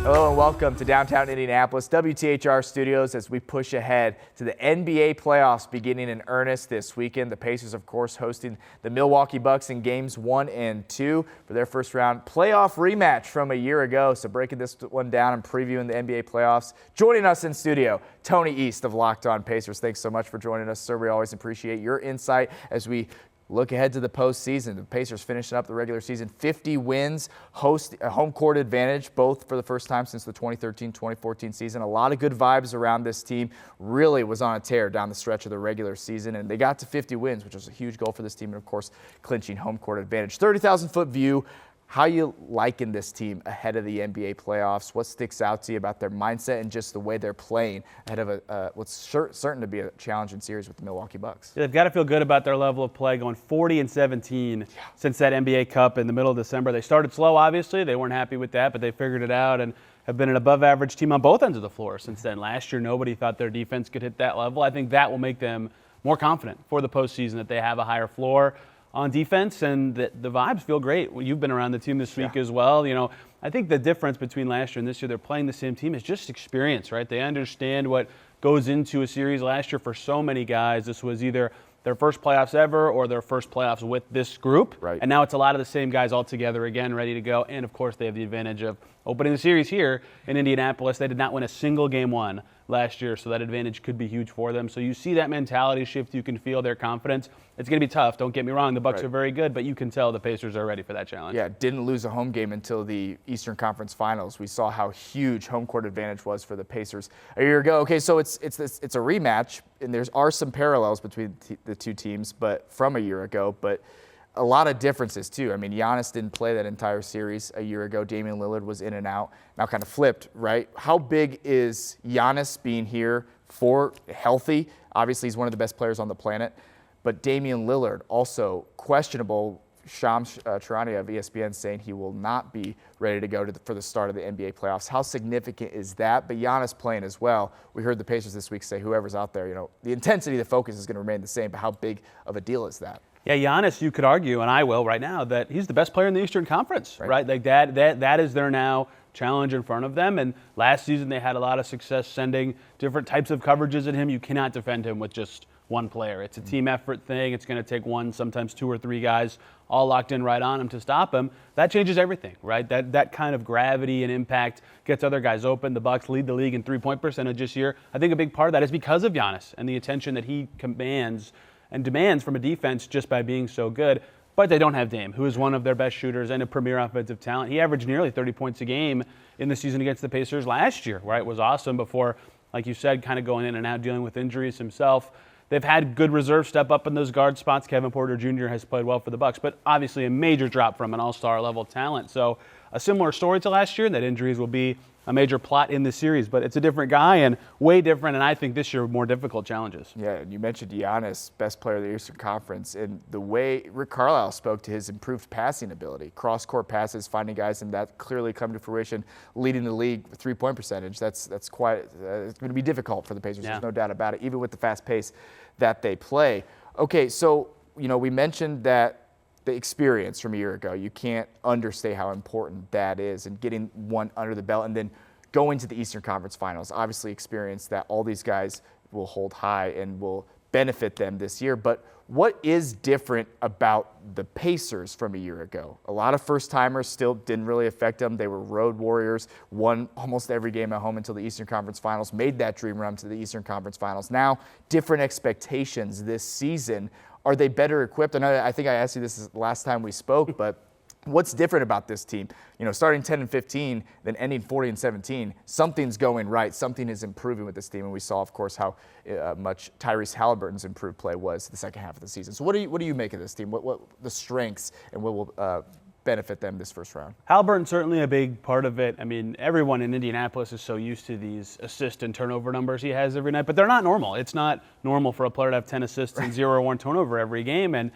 Hello and welcome to downtown Indianapolis, WTHR Studios, as we push ahead to the NBA playoffs beginning in earnest this weekend. The Pacers, of course, hosting the Milwaukee Bucks in games 1 and 2 for their first round playoff rematch from a year ago. So breaking this one down and previewing the NBA playoffs, joining us in studio, Tony East of Locked On Pacers. Thanks so much for joining us, sir. We always appreciate your insight as we look ahead to the postseason. The Pacers finishing up the regular season, 50 wins, a home court advantage, both for the first time since the 2013-2014 season. A lot of good vibes around this team. Really was on a tear down the stretch of the regular season, and they got to 50 wins, which was a huge goal for this team, and of course, clinching home court advantage. 30,000-foot view. How you liking this team ahead of the NBA playoffs? What sticks out to you about their mindset and just the way they're playing ahead of what's certain to be a challenging series with the Milwaukee Bucks? Yeah, they've got to feel good about their level of play, going 40-17 since that NBA Cup in the middle of December. They started slow, obviously. They weren't happy with that, but they figured it out and have been an above-average team on both ends of the floor since then. Last year, nobody thought their defense could hit that level. I think that will make them more confident for the postseason, that they have a higher floor on defense, and the vibes feel great. Well, you've been around the team this week as well. You know, I think the difference between last year and this year, they're playing the same team, is just experience, right? They understand what goes into a series. Last year, for so many guys, this was either their first playoffs ever or their first playoffs with this group. Right. And now it's a lot of the same guys all together again, ready to go. And, of course, they have the advantage of opening the series here in Indianapolis. They did not win a single game one last year, so that advantage could be huge for them. So you see that mentality shift. You can feel their confidence. It's going to be tough. Don't get me wrong. The Bucks are very good, but you can tell the Pacers are ready for that challenge. Yeah, didn't lose a home game until the Eastern Conference Finals. We saw how huge home court advantage was for the Pacers a year ago. Okay, so it's a rematch, and there are some parallels between the two teams, but from a year ago, but a lot of differences too. I mean, Giannis didn't play that entire series a year ago. Damian Lillard was in and out. Now kind of flipped, right? How big is Giannis being here for healthy? Obviously, he's one of the best players on the planet. But Damian Lillard, also questionable. Shams Charania of ESPN saying he will not be ready to go for the start of the NBA playoffs. How significant is that? But Giannis playing as well. We heard the Pacers this week say whoever's out there, the intensity, the focus is going to remain the same. But how big of a deal is that? Yeah, Giannis, you could argue, and I will right now, that he's the best player in the Eastern Conference, right? Like that is their now challenge in front of them. And last season they had a lot of success sending different types of coverages at him. You cannot defend him with just one player. It's a team effort thing. It's going to take one, sometimes two or three guys all locked in right on him to stop him. That changes everything, right? That kind of gravity and impact gets other guys open. The Bucks lead the league in three-point percentage this year. I think a big part of that is because of Giannis and the attention that he commands and demands from a defense just by being so good. But they don't have Dame, who is one of their best shooters and a premier offensive talent. He averaged nearly 30 points a game in the season against the Pacers last year, right? It was awesome before, like you said, kind of going in and out, dealing with injuries himself. They've had good reserves step up in those guard spots. Kevin Porter Jr. has played well for the Bucks, but obviously a major drop from an all-star level talent. So a similar story to last year, that injuries will be a major plot in the series, but it's a different guy and way different, and I think this year more difficult challenges. Yeah, and you mentioned Giannis, best player of the Eastern Conference, and the way Rick Carlisle spoke to his improved passing ability, cross-court passes, finding guys, and that clearly come to fruition, leading the league with three-point percentage. That's quite it's going to be difficult for the Pacers. There's no doubt about it, even with the fast pace that they play. Okay, so we mentioned that the experience from a year ago, you can't understate how important that is, and getting one under the belt and then going to the Eastern Conference Finals. Obviously experience that all these guys will hold high and will benefit them this year. But what is different about the Pacers from a year ago? A lot of first-timers still didn't really affect them. They were road warriors, won almost every game at home until the Eastern Conference Finals, made that dream run to the Eastern Conference Finals. Now, different expectations this season. Are they better equipped? I think I asked you this last time we spoke, but what's different about this team? Starting 10-15, then ending 40-17, something's going right. Something is improving with this team, and we saw, of course, how much Tyrese Haliburton's improved play was the second half of the season. So what do you make of this team? What the strengths and what will benefit them this first round? Haliburton's certainly a big part of it. I mean, everyone in Indianapolis is so used to these assist and turnover numbers he has every night, but they're not normal. It's not normal for a player to have 10 assists and 0 or 1 turnover every game, and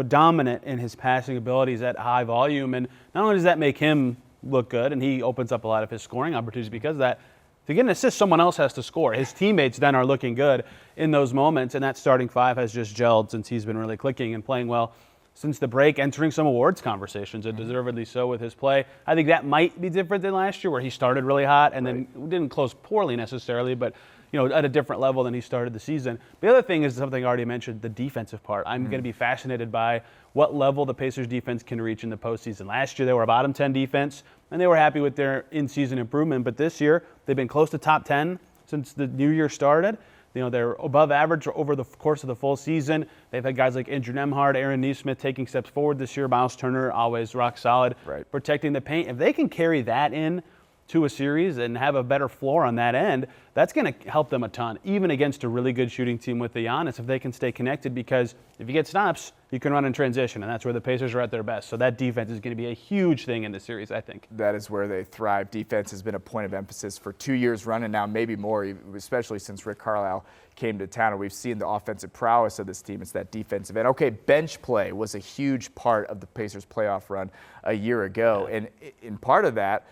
dominant in his passing abilities at high volume. And not only does that make him look good, and he opens up a lot of his scoring opportunities because of that, to get an assist, someone else has to score. His teammates then are looking good in those moments, and that starting five has just gelled since he's been really clicking and playing well. since the break, entering some awards conversations, and deservedly so with his play. I think that might be different than last year, where he started really hot and then didn't close poorly necessarily, but at a different level than he started the season. The other thing is something I already mentioned, the defensive part. I'm going to be fascinated by what level the Pacers defense can reach in the postseason. Last year, they were a bottom 10 defense, and they were happy with their in-season improvement. But this year, they've been close to top 10 since the new year started. They're above average over the course of the full season. They've had guys like Andrew Nembhard, Aaron Nesmith taking steps forward this year. Myles Turner, always rock solid, protecting the paint. If they can carry that in to a series and have a better floor on that end, that's going to help them a ton, even against a really good shooting team with the Giannis, if they can stay connected, because if you get stops, you can run in transition, and that's where the Pacers are at their best. So that defense is going to be a huge thing in the series, I think. That is where they thrive. Defense has been a point of emphasis for 2 years running now, maybe more, especially since Rick Carlisle came to town. And we've seen the offensive prowess of this team. It's that defensive end. Okay, bench play was a huge part of the Pacers' playoff run a year ago. And in part of that,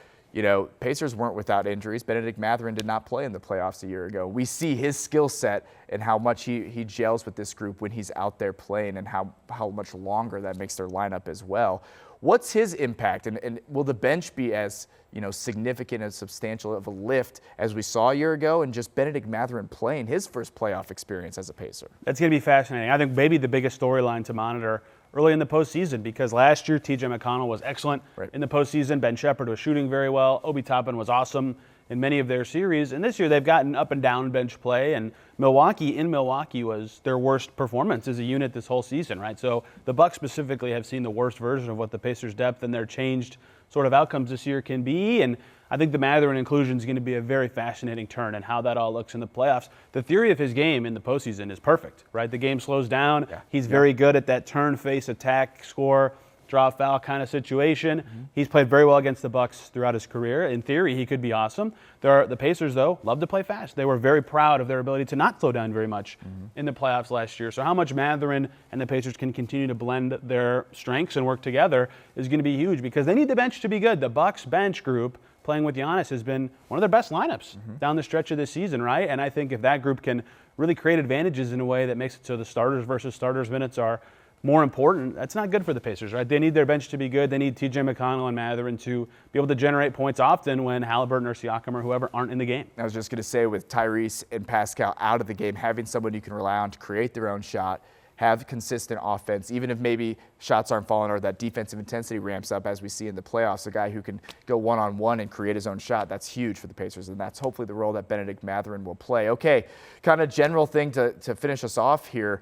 Pacers weren't without injuries. Benedict Mathurin did not play in the playoffs a year ago. We see his skill set and how much he gels with this group when he's out there playing, and how much longer that makes their lineup as well. What's his impact, and will the bench be as significant and substantial of a lift as we saw a year ago, and just Benedict Mathurin playing his first playoff experience as a Pacer? That's going to be fascinating. I think maybe the biggest storyline to monitor early in the postseason, because last year T.J. McConnell was excellent in the postseason. Ben Shepherd was shooting very well. Obi Toppin was awesome in many of their series. And this year they've gotten up and down bench play, and Milwaukee was their worst performance as a unit this whole season, right? So the Bucks specifically have seen the worst version of what the Pacers' depth and their changed sort of outcomes this year can be. And I think the Mathurin inclusion is going to be a very fascinating turn in how that all looks in the playoffs. The theory of his game in the postseason is perfect, right? The game slows down. Yeah. He's very good at that turn, face, attack, score, draw foul kind of situation. He's played very well against the Bucks throughout his career. In theory, he could be awesome. The Pacers, though, love to play fast. They were very proud of their ability to not slow down very much in the playoffs last year. So how much Mathurin and the Pacers can continue to blend their strengths and work together is going to be huge, because they need the bench to be good. The Bucks bench group playing with Giannis has been one of their best lineups down the stretch of this season, right? And I think if that group can really create advantages in a way that makes it so the starters versus starters minutes are more important, that's not good for the Pacers, right? They need their bench to be good. They need T.J. McConnell and Mathurin to be able to generate points often when Haliburton or Siakam or whoever aren't in the game. I was just going to say, with Tyrese and Pascal out of the game, having someone you can rely on to create their own shot, have consistent offense, even if maybe shots aren't falling or that defensive intensity ramps up as we see in the playoffs, a guy who can go one-on-one and create his own shot, that's huge for the Pacers, and that's hopefully the role that Benedict Mathurin will play. Okay, kind of general thing to finish us off here.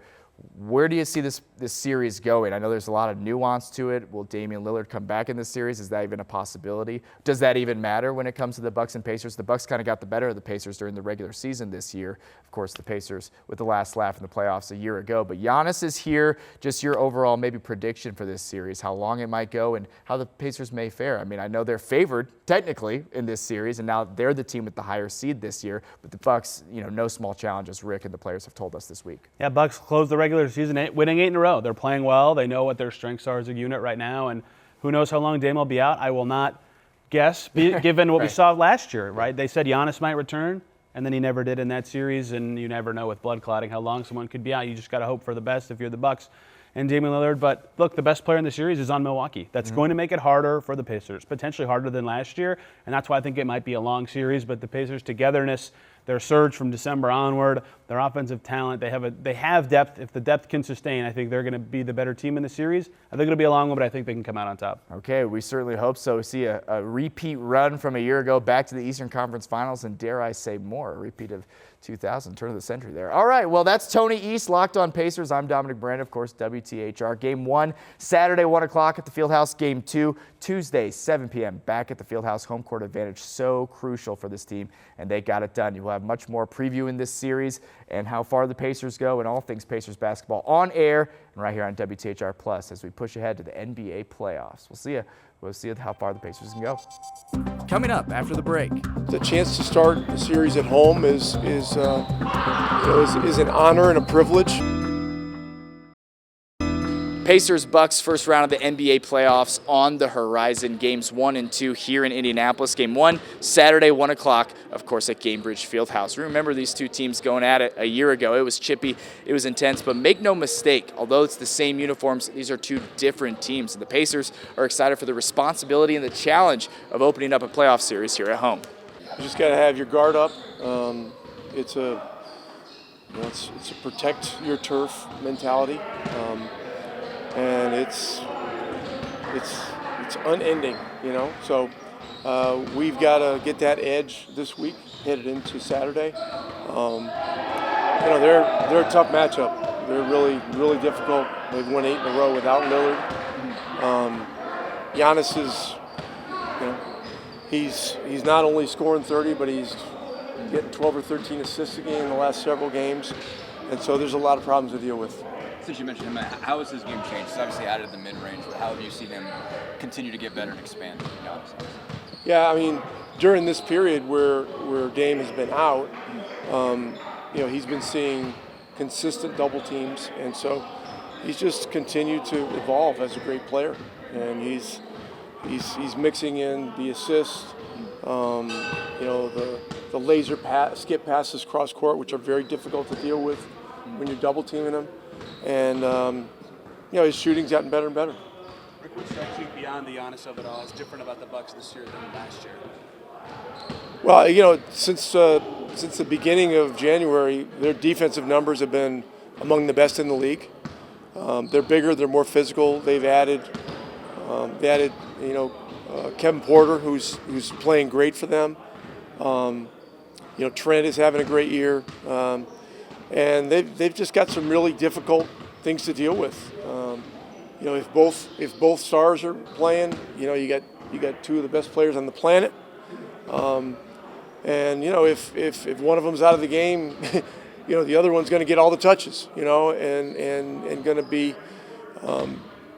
Where do you see this series going? I know there's a lot of nuance to it. Will Damian Lillard come back in this series? Is that even a possibility? Does that even matter when it comes to the Bucks and Pacers? The Bucks kind of got the better of the Pacers during the regular season this year. Of course, the Pacers with the last laugh in the playoffs a year ago. But Giannis is here. Just your overall maybe prediction for this series, how long it might go and how the Pacers may fare. I mean, I know they're favored technically in this series, and now they're the team with the higher seed this year. But the Bucks, no small challenge, as Rick and the players have told us this week. Yeah, Bucks closed the regular season winning 8 in a row. They're playing well. They know what their strengths are as a unit right now, and who knows how long Dame will be out. I will not guess, given what we saw last year, right? They said Giannis might return, and then he never did in that series, and you never know with blood clotting how long someone could be out. You just got to hope for the best if you're the Bucks and Damian Lillard. But look, the best player in the series is on Milwaukee. That's going to make it harder for the Pacers, potentially harder than last year, and that's why I think it might be a long series. But the Pacers' togetherness, their surge from December onward, their offensive talent, they have depth. If the depth can sustain, I think they're going to be the better team in the series. I think it'll be a long one, but I think they can come out on top. Okay, we certainly hope so. We see a repeat run from a year ago back to the Eastern Conference Finals, and dare I say more, a repeat of 2000, turn of the century there. All right, well, that's Tony East, Locked on Pacers. I'm Dominic Brand, of course, WTHR. Game 1, Saturday, 1 o'clock at the Fieldhouse. Game 2, Tuesday, 7 p.m., back at the Fieldhouse. Home court advantage, so crucial for this team, and they got it done. You will have much more previewing this series and how far the Pacers go and all things Pacers basketball on air and right here on WTHR Plus as we push ahead to the NBA playoffs. We'll see you. We'll see how far the Pacers can go. Coming up after the break. The chance to start the series at home is an honor and a privilege. Pacers Bucks first round of the NBA playoffs on the horizon. Games 1 and 2 here in Indianapolis. Game 1 Saturday 1 o'clock, of course, at Gainbridge Fieldhouse. Remember these two teams going at it a year ago. It was chippy, it was intense, but make no mistake, although it's the same uniforms, these are two different teams. And the Pacers are excited for the responsibility and the challenge of opening up a playoff series here at home. You just got to have your guard up. It's a protect your turf mentality, and it's unending, So we've got to get that edge this week, headed into Saturday. They're a tough matchup. They're really difficult. They've won 8 in a row without Lillard. Giannis is, he's not only scoring 30, but he's getting 12 or 13 assists a game in the last several games, and so there's a lot of problems to deal with. Since you mentioned him, how has his game changed? He's obviously added the mid-range, but how have you seen him continue to get better and expand? Yeah, I mean, during this period where Dame has been out, he's been seeing consistent double teams, and so he's just continued to evolve as a great player, and he's mixing in the assists, the laser skip passes cross court, which are very difficult to deal with when you're double teaming him, and his shooting's gotten better and better. Rick, what strikes you beyond the Giannis of it all is different about the Bucks this year than last year? Well, since the beginning of January, their defensive numbers have been among the best in the league. They're bigger, they're more physical. They've added, Kevin Porter, who's playing great for them. Trent is having a great year, and they've just got some really difficult things to deal with. If both stars are playing, you got two of the best players on the planet. And if one of them's out of the game, the other one's going to get all the touches, and going to be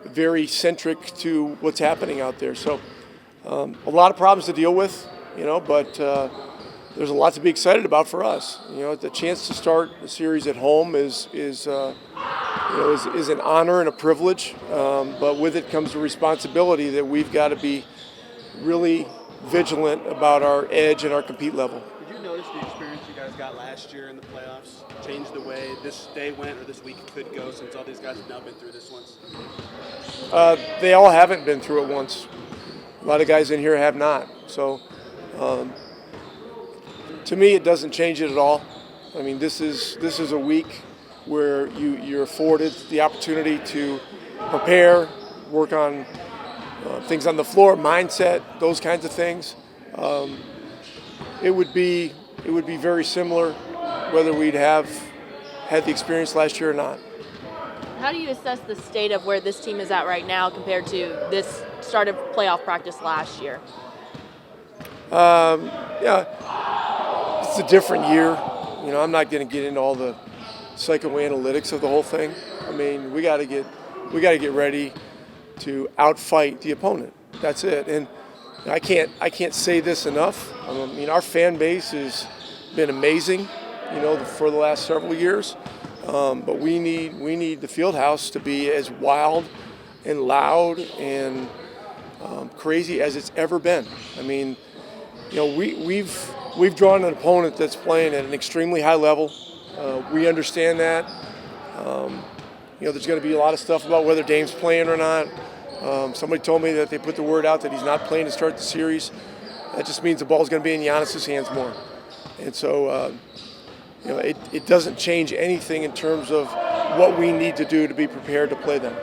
very centric to what's happening out there. So a lot of problems to deal with, but there's a lot to be excited about for us. The chance to start the series at home is an honor and a privilege, but with it comes the responsibility that we've got to be really vigilant about our edge and our compete level. Did you notice the experience you guys got last year in the playoffs change the way this day went or this week could go, since all these guys have now been through this once? They all haven't been through it once. A lot of guys in here have not. So to me, it doesn't change it at all. I mean, this is a week where you're afforded the opportunity to prepare, work on things on the floor, mindset, those kinds of things. It would be very similar whether we'd have had the experience last year or not. How do you assess the state of where this team is at right now compared to this start of playoff practice last year? It's a different year. I'm not going to get into all the psychoanalytics of the whole thing. I mean, we got to get ready to outfight the opponent. That's it. And I can't say this enough. Our fan base has been amazing, for the last several years. But we need the field house to be as wild and loud and crazy as it's ever been. I mean, we've drawn an opponent that's playing at an extremely high level. We understand that. There's going to be a lot of stuff about whether Dame's playing or not. Somebody told me that they put the word out that he's not playing to start the series. That just means the ball's going to be in Giannis's hands more. And so, it doesn't change anything in terms of what we need to do to be prepared to play them.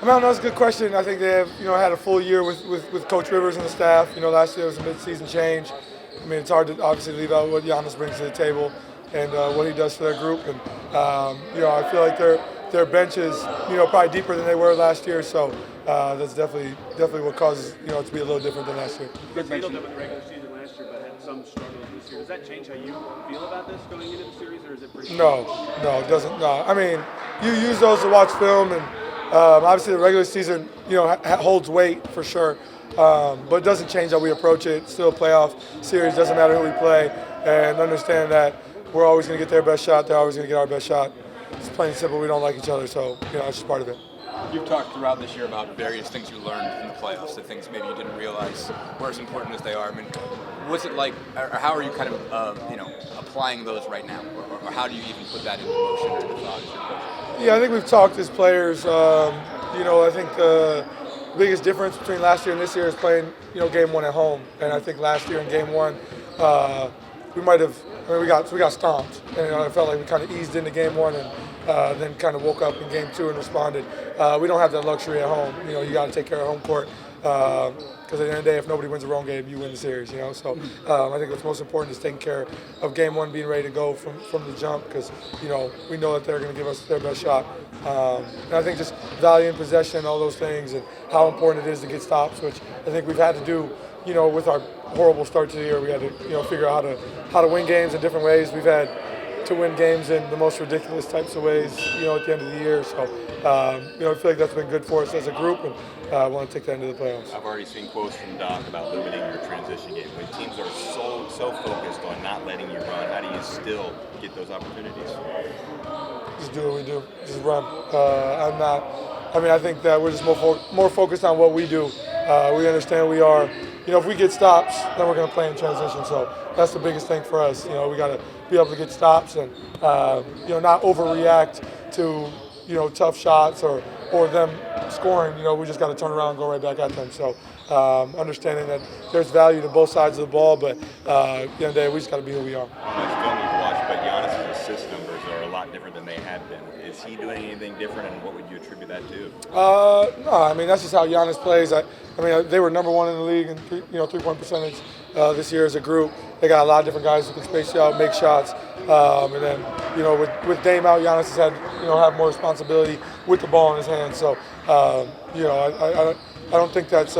That's a good question. I think they have, had a full year with Coach Rivers and the staff. Last year was a mid-season change. It's hard to obviously leave out what Giannis brings to the table and what he does for their group. And, I feel like their bench is, probably deeper than they were last year. So that's definitely what causes, it to be a little different than last year. You handled it with the regular season last year, but had some struggles this year. Does that change how you feel about this going into the series, or is it pretty? No, it doesn't. No, I mean, you use those to watch film, and obviously the regular season, holds weight for sure. But it doesn't change how we approach it. It's still a playoff series. Doesn't matter who we play, and understand that we're always going to get their best shot. They're always going to get our best shot. It's plain and simple. We don't like each other, so it's just part of it. You've talked throughout this year about various things you learned in the playoffs, the things maybe you didn't realize were as important as they are. I mean, what's it like, or how are you kind of, applying those right now? Or how do you even put that into motion or into thought as you're coaching? Yeah, I think we've talked as players. I think the biggest difference between last year and this year is playing, game one at home. And I think last year in game one, we got stomped. And I felt like we kind of eased into game one and then kind of woke up in game two and responded. We don't have that luxury at home. You got to take care of home court. Because at the end of the day, if nobody wins the wrong game, you win the series, So I think what's most important is taking care of game one, being ready to go from the jump because, we know that they're going to give us their best shot. And I think just value in possession, all those things, and how important it is to get stops, which I think we've had to do, with our horrible start to the year. We had to, figure out how to win games in different ways. We've had to win games in the most ridiculous types of ways, at the end of the year. So, I feel like that's been good for us as a group, and I want to take that into the playoffs. I've already seen quotes from Doc about limiting your transition game. When teams are so focused on not letting you run, how do you still get those opportunities? Just do what we do. Just run. I think that we're just more focused on what we do. We understand we are, if we get stops, then we're going to play in transition. So that's the biggest thing for us. We got to be able to get stops and, not overreact to, tough shots or them scoring. We just got to turn around and go right back at them. So understanding that there's value to both sides of the ball, but at the end of the day, we just got to be who we are. Much film you've watched, but Giannis' assist numbers are a lot different than they had been. Is he doing anything different, and what would you attribute that to? No, that's just how Giannis plays. They were number one in the league in three-point percentage this year as a group. They got a lot of different guys who can space you out, make shots, and then with Dame out, Giannis has had have more responsibility with the ball in his hands. So I don't think that's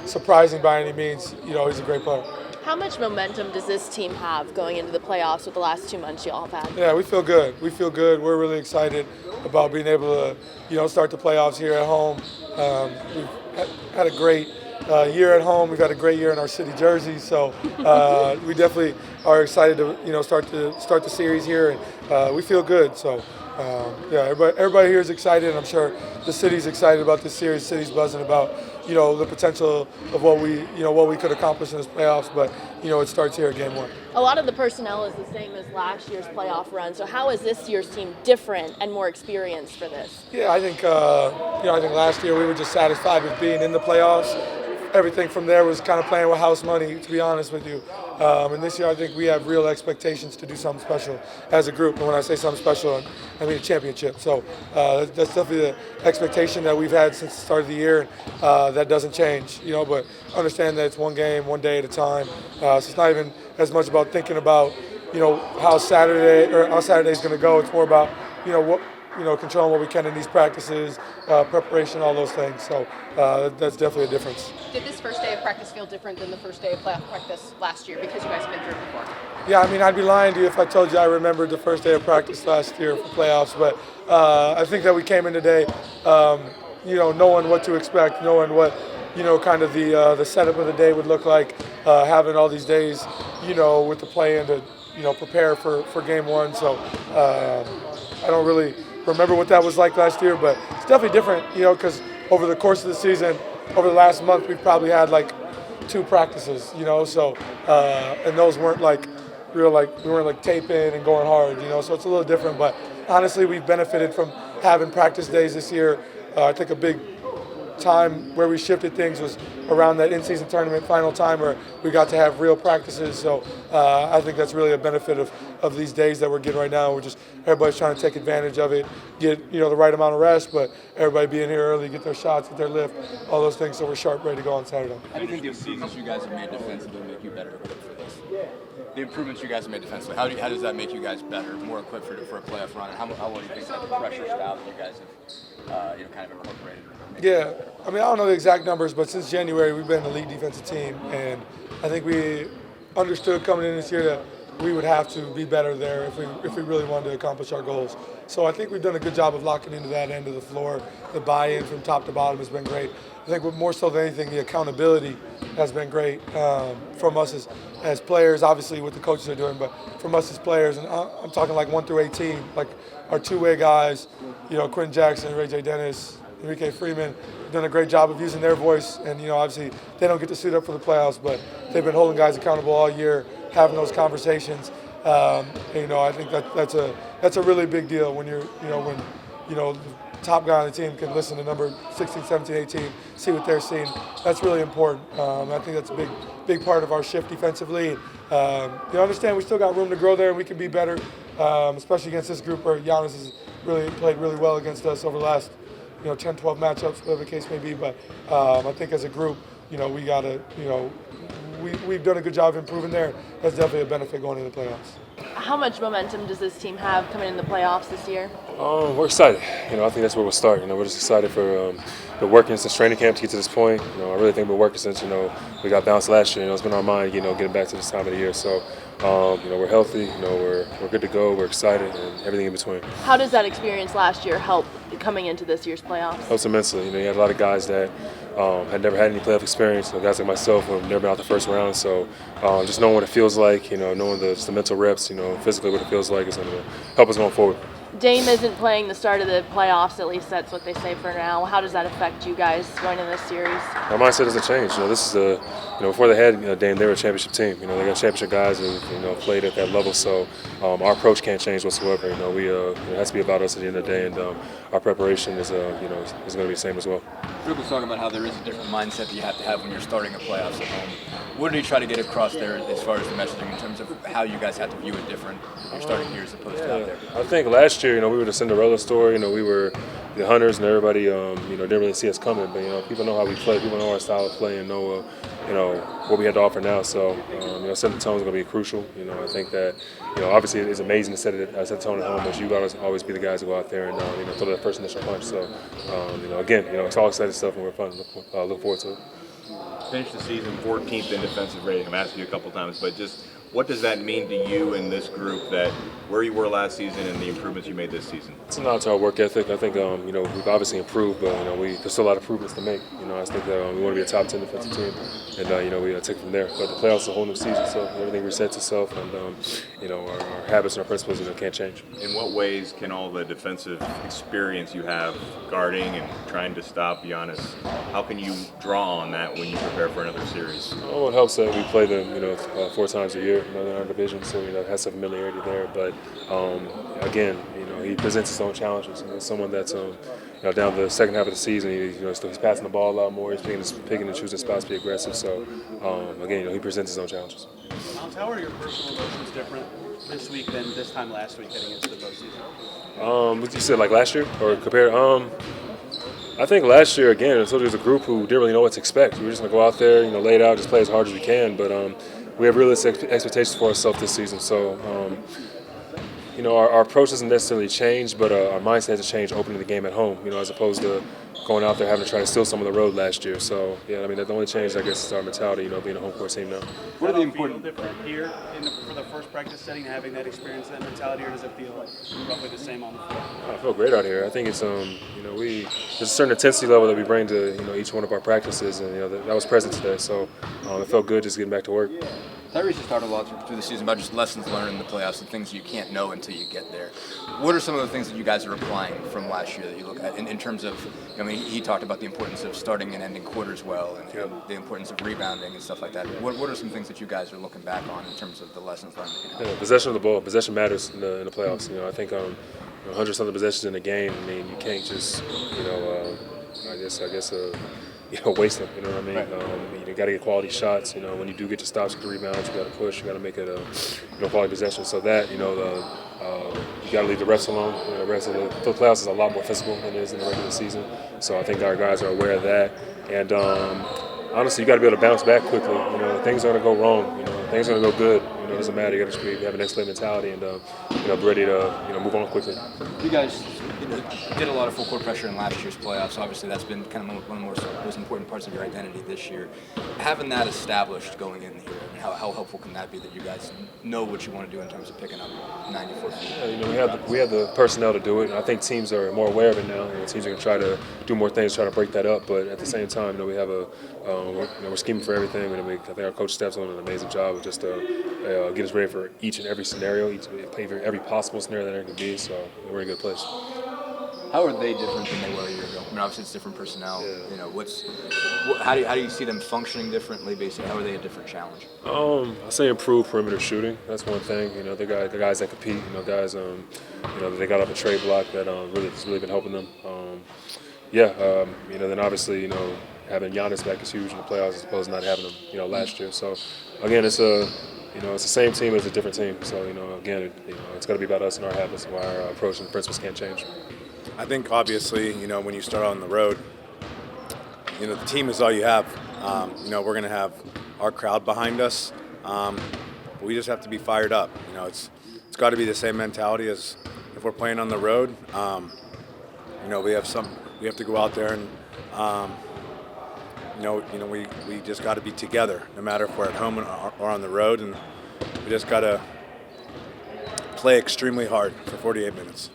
surprising by any means. He's a great player. How much momentum does this team have going into the playoffs with the last 2 months you all have had? Yeah, we feel good. We're really excited about being able to, start the playoffs here at home. We've had a great year at home. We've had a great year in our city jersey, so we definitely are excited to, start the series here, and we feel good. So, everybody here is excited, and I'm sure the city's excited about this series. The city's buzzing about, the potential of what we could accomplish in this playoffs, but, it starts here at game one. A lot of the personnel is the same as last year's playoff run, so how is this year's team different and more experienced for this? Yeah, I think last year we were just satisfied with being in the playoffs. Everything from there was kind of playing with house money, to be honest with you. And this year I think we have real expectations to do something special as a group. And when I say something special, I mean a championship. So that's definitely the expectation that we've had since the start of the year. That doesn't change, but understand that it's one game, one day at a time. So it's not even as much about thinking about, how Saturday's going to go. It's more about, controlling what we can in these practices, preparation, all those things. So that's definitely a difference. Did this first day of practice feel different than the first day of playoff practice last year because you guys have been through it before? Yeah, I'd be lying to you if I told you I remembered the first day of practice last year for playoffs. But I think that we came in today, knowing what to expect, knowing what, kind of the setup of the day would look like, having all these days, with the play-in to, prepare for game one. So I don't really remember what that was like last year, but it's definitely different, because over the course of the season, over the last month, we've probably had like 2 practices, so and those weren't we weren't taping and going hard, so it's a little different. But honestly, we've benefited from having practice days this year. I think a big time where we shifted things was around that in-season tournament final time where we got to have real practices. So I think that's really a benefit of these days that we're getting right now. Everybody's trying to take advantage of it, get the right amount of rest, but everybody being here early, get their shots, get their lift, all those things, so we're sharp, ready to go on Saturday. How do you think the improvements you guys have made defensively make you better equipped for this? The improvements you guys have made defensively, how does that make you guys better, more equipped for a playoff run? And how well do you think that the pressure style that you guys have kind of incorporated? Yeah, I don't know the exact numbers, but since January we've been an elite defensive team, and I think we understood coming in this year that we would have to be better there if we really wanted to accomplish our goals. So I think we've done a good job of locking into that end of the floor. The buy-in from top to bottom has been great. I think more so than anything, the accountability has been great from us as players, obviously what the coaches are doing, but from us as players, and I'm talking like 1 through 18, like our two-way guys, Quentin Jackson, Ray J. Dennis, Enrique Freeman done a great job of using their voice. And, obviously they don't get to suit up for the playoffs, but they've been holding guys accountable all year, having those conversations. And, I think that's a really big deal when the top guy on the team can listen to number 16, 17, 18, see what they're seeing. That's really important. I think that's a big part of our shift defensively. Understand we still got room to grow there and we can be better, especially against this group where Giannis has really played really well against us over the last 10, 12 matchups, whatever the case may be. But I think as a group, we got to, we've done a good job of improving there. That's definitely a benefit going into the playoffs. How much momentum does this team have coming in the playoffs this year? We're excited. I think that's where we'll start. We're just excited for the working since training camp to get to this point. I really think we're working since we got bounced last year. It's been our mind, getting back to this time of the year. So, we're healthy. We're good to go. We're excited, and everything in between. How does that experience last year help coming into this year's playoffs? Helps immensely. You had a lot of guys that had never had any playoff experience. Guys like myself who have never been out the first round. So, just knowing what it feels like, knowing the mental reps, physically what it feels like is going to help us going forward. Dame isn't playing the start of the playoffs, at least that's what they say for now. How does that affect you guys going into this series? Our mindset doesn't change. This is before they had Dame, they were a championship team. They got championship guys who played at that level. So our approach can't change whatsoever. It has to be about us at the end of the day, and our preparation is going to be the same as well. Rick was talking about how there is a different mindset that you have to have when you're starting a playoffs at home. What did he try to get across there as far as the messaging in terms of how you guys have to view it different when you're starting here as opposed to out there? I think last year, we were the Cinderella story. We were the hunters, and everybody, didn't really see us coming. But people know how we play. People know our style of play and know, what we had to offer now. So, setting the tone is going to be crucial. I think that, obviously it's amazing to set the tone at home, but you got to always be the guys who go out there and throw that first initial punch. So, again, it's all exciting stuff and we're fun. Look forward to it. Finished the season 14th in defensive rating. I've asked you a couple times, but just what does that mean to you and this group, that where you were last season and the improvements you made this season? It's a nod to our work ethic. I think we've obviously improved, but there's still a lot of improvements to make. I think that we want to be a top 10 defensive team, and we take it from there. But the playoffs is a whole new season, so everything resets itself, and our habits and our principles can't change. In what ways can all the defensive experience you have guarding and trying to stop Giannis, how can you draw on that when you prepare for another series? Well, it helps that we play them 4 times a year in our division, so it has some familiarity there. But again, he presents his own challenges. Someone that's down the second half of the season, he's passing the ball a lot more. He's picking and choosing spots to be aggressive. So again, he presents his own challenges. Myles, how are your personal emotions different this week than this time last week heading into the postseason? What you said, like last year, or compared? I think last year, again, it was a group who didn't really know what to expect. We were just going to go out there, lay it out, just play as hard as we can. But we have realistic expectations for ourselves this season. So, our approach doesn't necessarily change, but our mindset has changed opening the game at home, as opposed to going out there having to try to steal some of the road last year. So, the only change, I guess, is our mentality, being a home court team now. What are the important different here for the first practice setting, having that experience, that mentality, or does it feel like roughly the same on the floor? I feel great out here. I think it's, there's a certain intensity level that we bring to, each one of our practices, and, that was present today. So, it felt good just getting back to work. Tyrese has talked a lot through the season about just lessons learned in the playoffs and things you can't know until you get there. What are some of the things that you guys are applying from last year that you look at in terms of, he talked about the importance of starting and ending quarters well and the importance of rebounding and stuff like that. What are some things that you guys are looking back on in terms of the lessons learned? Possession of the ball. Possession matters in the playoffs. I think 100-something possessions in a game, you can't just, waste them. You know what I mean? Right. You got to get quality shots. When you do get your stops, get the rebounds, you got to push. You got to make it a quality possession. So that you got to leave the refs alone. The rest of the playoffs is a lot more physical than it is in the regular season. So I think our guys are aware of that. And honestly, you got to be able to bounce back quickly. Things are going to go wrong. Things are going to go good. It doesn't matter. You got to have an next play mentality and be ready to move on quickly. You guys did a lot of full court pressure in last year's playoffs. Obviously, that's been kind of one of the most important parts of your identity this year. Having that established going in here, how helpful can that be that you guys know what you want to do in terms of picking up 94 feet? Yeah, we have the personnel to do it. And I think teams are more aware of it now. Teams are going to try to do more things, try to break that up. But at the same time, we have we're scheming for everything. I think our coach staff's doing an amazing job of just get us ready for each and every scenario, every possible scenario that there can be. So we're in a good place. How are they different than they were a year ago? I mean, obviously it's different personnel. You know, how do you see them functioning differently? Basically, how are they a different challenge? I say improve perimeter shooting. That's one thing. You know, the guys that compete. You know, guys. You know, they got off a trade block that it's really been helping them. You know, then obviously, you know, having Giannis back is huge in the playoffs as opposed to not having him, you know, last year. So again, it's the same team, it's a different team. So, you know, again, it's got to be about us and our habits and our approach and principles can't change. I think obviously, you know, when you start on the road, you know, the team is all you have. You know, we're going to have our crowd behind us. We just have to be fired up. You know, it's got to be the same mentality as if we're playing on the road. You know, we have to go out there and, you know, we just got to be together, no matter if we're at home or on the road, and we just got to play extremely hard for 48 minutes.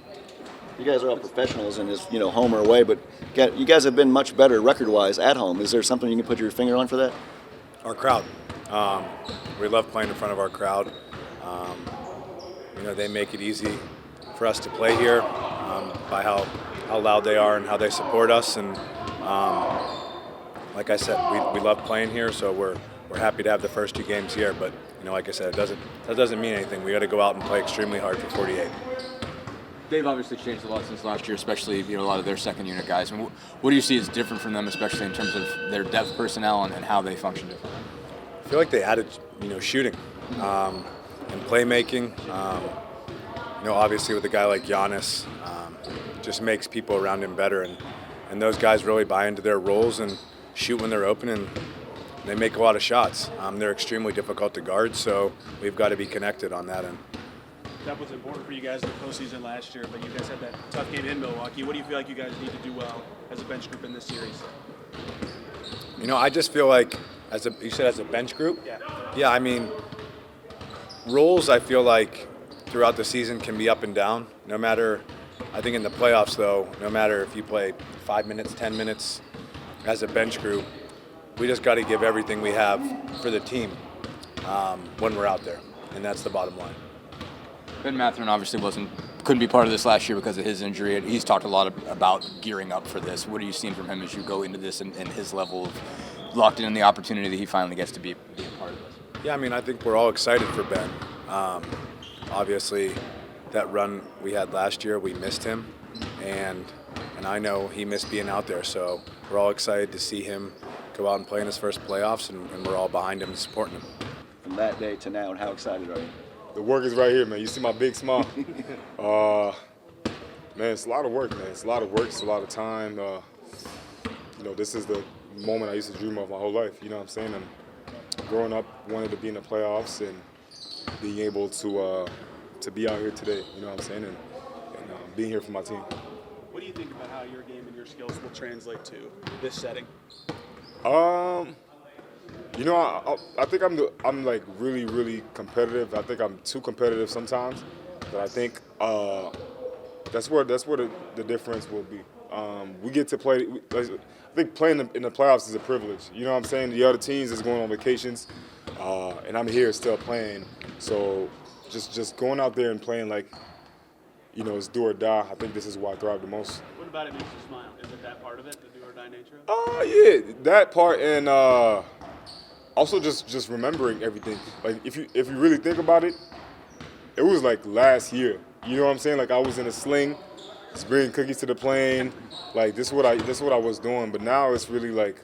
You guys are all professionals in this, you know, home or away, but you guys have been much better record-wise at home. Is there something you can put your finger on for that? Our crowd. We love playing in front of our crowd. You know, they make it easy for us to play here by how loud they are and how they support us. And like I said, we love playing here, so we're happy to have the first 2 games here. But you know, like I said, that doesn't mean anything. We got to go out and play extremely hard for 48. They've obviously changed a lot since last year, especially, you know, a lot of their second unit guys. I mean, what do you see as different from them, especially in terms of their depth personnel and how they function differently? I feel like they added, you know, shooting and playmaking. You know, obviously with a guy like Giannis, just makes people around him better, and those guys really buy into their roles and shoot when they're open, and they make a lot of shots. They're extremely difficult to guard, so we've got to be connected on that end. That was important for you guys in the postseason last year, but you guys had that tough game in Milwaukee. What do you feel like you guys need to do well as a bench group in this series? You know, I just feel like, you said as a bench group? Yeah. Yeah, I mean, roles I feel like throughout the season can be up and down. No matter, I think in the playoffs though, no matter if you play 5 minutes, 10 minutes as a bench group, we just got to give everything we have for the team when we're out there, and that's the bottom line. Ben Mathurin obviously couldn't be part of this last year because of his injury. He's talked a lot about gearing up for this. What are you seeing from him as you go into this and his level of locked in the opportunity that he finally gets to be a part of this? Yeah, I mean, I think we're all excited for Ben. Obviously, that run we had last year, we missed him, and I know he missed being out there. So we're all excited to see him go out and play in his first playoffs, and we're all behind him and supporting him. From that day to now, and how excited are you? The work is right here, man. You see my big smile? Man, it's a lot of work, man. It's a lot of work. It's a lot of time. You know, this is the moment I used to dream of my whole life. You know what I'm saying? And growing up, wanted to be in the playoffs and being able to be out here today. You know what I'm saying? And being here for my team. What do you think about how your game and your skills will translate to this setting? You know, I think I'm like really, really competitive. I think I'm too competitive sometimes, but I think that's where the difference will be. We get to play. I think playing in the playoffs is a privilege. You know what I'm saying? The other teams is going on vacations, and I'm here still playing. So just going out there and playing like, you know, it's do or die. I think this is why I thrive the most. What about it makes you smile? Is it that part of it, the do or die nature? Yeah, that part, and also just remembering everything. Like if you really think about it, it was like last year. You know what I'm saying? Like I was in a sling, just bringing cookies to the plane. Like this is what I was doing. But now it's really like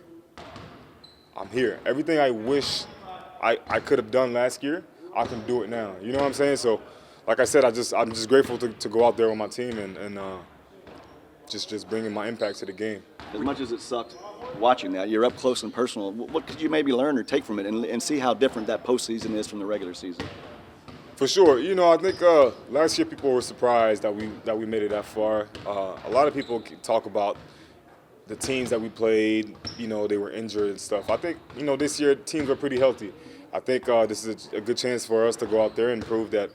I'm here. Everything I wish I could have done last year, I can do it now. You know what I'm saying? So, like I said, I'm just grateful to go out there with my team and just bringing my impact to the game. As much as it sucked watching that, you're up close and personal. What could you maybe learn or take from it and see how different that postseason is from the regular season? For sure. You know, I think last year people were surprised that we made it that far. A lot of people talk about the teams that we played, you know, they were injured and stuff. I think, you know, this year teams are pretty healthy. I think this is a good chance for us to go out there and prove that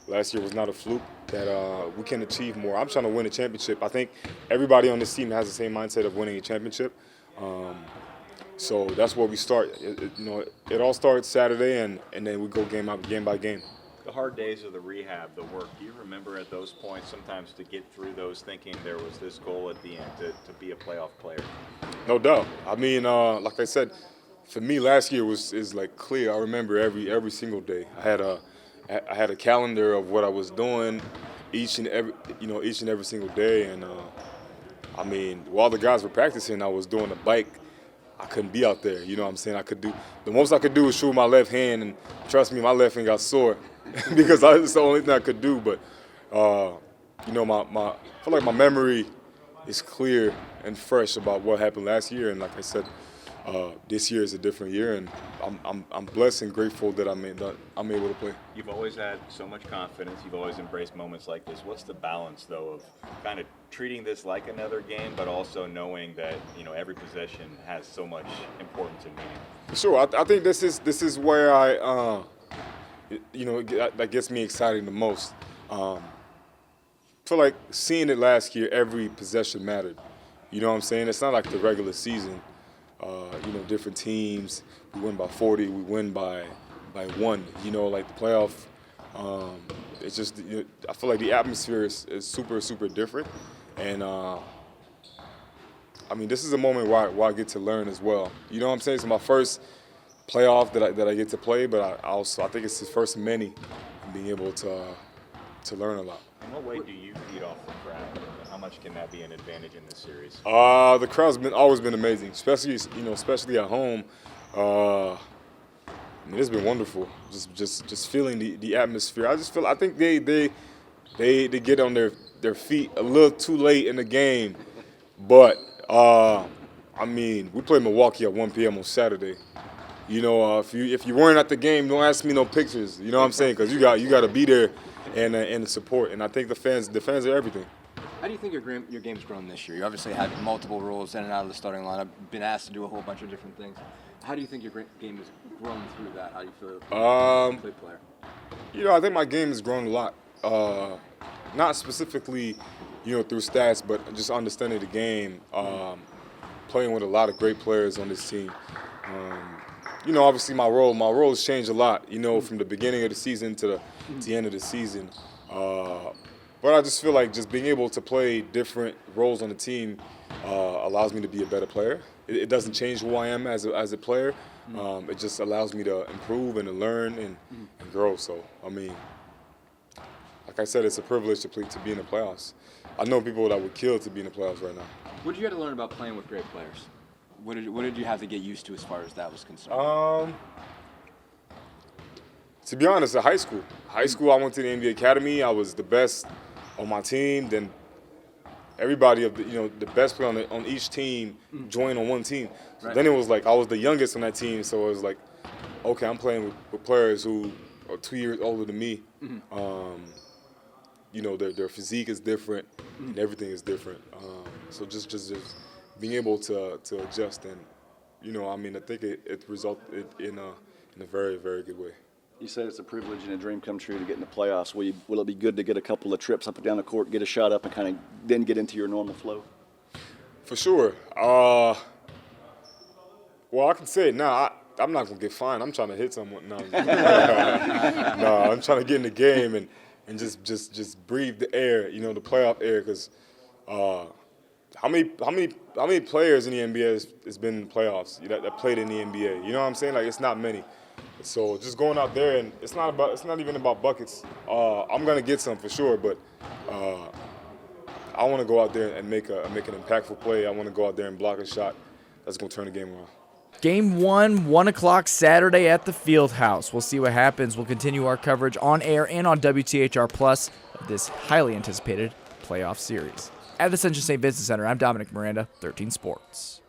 last year was not a fluke, that we can achieve more. I'm trying to win a championship. I think everybody on this team has the same mindset of winning a championship. So that's where we start. You know, it all starts Saturday, and then we go game by game. hard days of the rehab, the work, do you remember at those points sometimes to get through those thinking there was this goal at the end to be a playoff player? No doubt. I mean, like I said, for me last year is like clear. I remember every single day. I had a calendar of what I was doing each and every single day, and I mean, while the guys were practicing, I was doing the bike. I couldn't be out there, you know what I'm saying? The most I could do was shoot my left hand, and trust me, my left hand got sore because it's the only thing I could do. But, you know, I feel like my memory is clear and fresh about what happened last year. And like I said, this year is a different year, and I'm blessed and grateful that I'm able to play. You've always had so much confidence. You've always embraced moments like this. What's the balance, though, of kind of treating this like another game, but also knowing that, you know, every possession has so much importance and meaning? For sure. I think this is where that gets me excited the most. I feel like seeing it last year, every possession mattered. You know what I'm saying? It's not like the regular season. Different teams, we win by 40, we win by 1. You know, like the playoff, it's just, I feel like the atmosphere is super, super different. And, I mean, this is a moment where I get to learn as well. You know what I'm saying? It's my first playoff that I get to play, but I think it's the first of many, being able to learn a lot. In what way do you feed off the crowd? How much can that be an advantage in this series? The crowd's always been amazing, especially at home. I mean, it's been wonderful. Just feeling the atmosphere. I think they get on their feet a little too late in the game, but I mean, we play Milwaukee at 1 p.m. on Saturday. You know, if you weren't at the game, don't ask me no pictures. You know what I'm saying? Because you got to be there and support. And I think the fans are everything. How do you think your game's grown this year? You obviously had multiple roles in and out of the starting lineup, been asked to do a whole bunch of different things. How do you think your game has grown through that? How do you feel as a player? You know, I think my game has grown a lot. Not specifically, through stats, but just understanding the game, playing with a lot of great players on this team. Obviously my role has changed a lot, from the beginning of the season to the end of the season. But I just feel like just being able to play different roles on the team allows me to be a better player. It doesn't change who I am as a player. It just allows me to improve and to learn and grow. So, I mean, like I said, it's a privilege to be in the playoffs. I know people that would kill to be in the playoffs right now. What did you have to learn about playing with great players? What did you have to get used to as far as that was concerned? To be honest, at high school, I went to the NBA Academy. I was the best on my team. Then everybody the best player on each team joined on one team. So Then it was like I was the youngest on that team. So it was like, okay, I'm playing with players who are 2 years older than me. Their physique is different and everything is different. So just being able to adjust and, I think it resulted in a very, very good way. You said it's a privilege and a dream come true to get in the playoffs. Will it be good to get a couple of trips up and down the court, get a shot up, and kind of then get into your normal flow? For sure. Well, I can say it now. I'm not going to get fined. I'm trying to hit someone. No, I'm trying to get in the game and just breathe the air, the playoff air. Because how many players in the NBA has been in the playoffs that played in the NBA? You know what I'm saying? Like, it's not many. So just going out there, and it's not even about buckets. I'm gonna get some for sure, but I want to go out there and make an impactful play. I want to go out there and block a shot that's gonna turn the game around. Game 1, 1 o'clock Saturday at the Fieldhouse. We'll see what happens. We'll continue our coverage on air and on WTHR Plus of this highly anticipated playoff series. At the Ascension St. Vincent Center, I'm Dominic Miranda, 13 Sports.